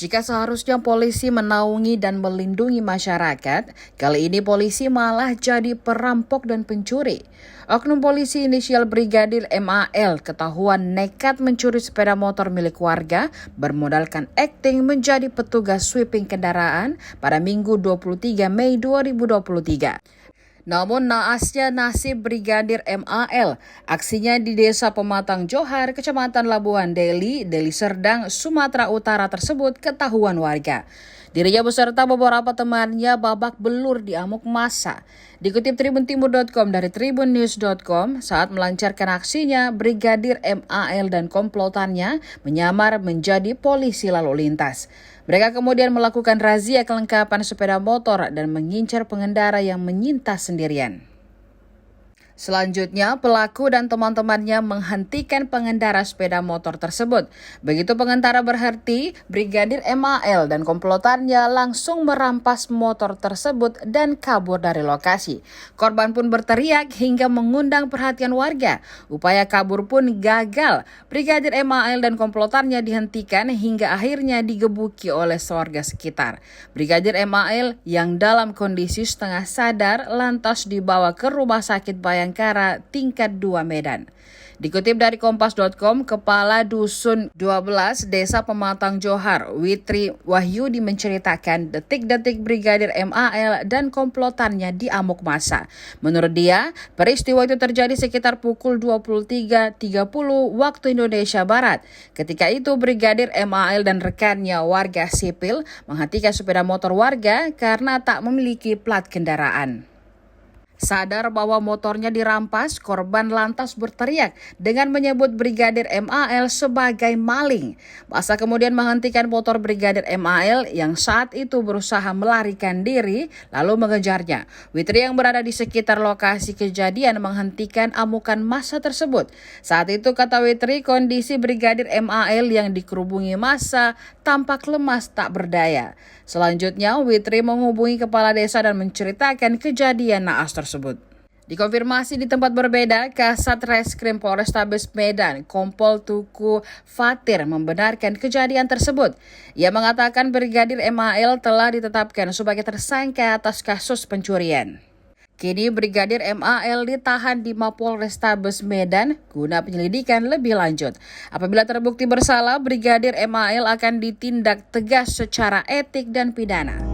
Jika seharusnya polisi menaungi dan melindungi masyarakat, kali ini polisi malah jadi perampok dan pencuri. Oknum polisi inisial Brigadir MAL ketahuan nekat mencuri sepeda motor milik warga bermodalkan akting menjadi petugas sweeping kendaraan pada Minggu 23 Mei 2023. Namun naasnya nasib Brigadir MAL, aksinya di Desa Pematang Johar, Kecamatan Labuhan Deli, Deli Serdang, Sumatera Utara tersebut ketahuan warga. Dirinya beserta beberapa temannya babak belur di amuk massa. Dikutip tribuntimur.com dari tribunnews.com, saat melancarkan aksinya, Brigadir MAL dan komplotannya menyamar menjadi polisi lalu lintas. Mereka kemudian melakukan razia kelengkapan sepeda motor dan mengincar pengendara yang menyintas sendirian. Selanjutnya, pelaku dan teman-temannya menghentikan pengendara sepeda motor tersebut. Begitu pengendara berhenti, Brigadir MAL dan komplotannya langsung merampas motor tersebut dan kabur dari lokasi. Korban pun berteriak hingga mengundang perhatian warga. Upaya kabur pun gagal. Brigadir MAL dan komplotannya dihentikan hingga akhirnya digebuki oleh warga sekitar. Brigadir MAL yang dalam kondisi setengah sadar lantas dibawa ke Rumah Sakit Bayangkara tingkat 2 Medan. Dikutip dari kompas.com, Kepala Dusun 12 Desa Pematang Johar, Witri Wahyudi menceritakan detik-detik Brigadir MAL dan komplotannya di amuk massa. Menurut dia, peristiwa itu terjadi sekitar pukul 23.30 waktu Indonesia Barat. Ketika itu Brigadir MAL dan rekannya warga sipil menghentikan sepeda motor warga karena tak memiliki plat kendaraan. Sadar bahwa motornya dirampas, korban lantas berteriak dengan menyebut Brigadir MAL sebagai maling. Masa kemudian menghentikan motor Brigadir MAL yang saat itu berusaha melarikan diri lalu mengejarnya. Witri yang berada di sekitar lokasi kejadian menghentikan amukan massa tersebut. Saat itu kata Witri, kondisi Brigadir MAL yang dikerubungi massa tampak lemas tak berdaya. Selanjutnya Witri menghubungi kepala desa dan menceritakan kejadian naas tersebut. Dikonfirmasi di tempat berbeda, Kasat Reskrim Polrestabes Medan, Kompol Tuku Fatir membenarkan kejadian tersebut. Ia mengatakan Brigadir MAL telah ditetapkan sebagai tersangka atas kasus pencurian. Kini Brigadir MAL ditahan di Mapolrestabes Medan guna penyelidikan lebih lanjut. Apabila terbukti bersalah, Brigadir MAL akan ditindak tegas secara etik dan pidana.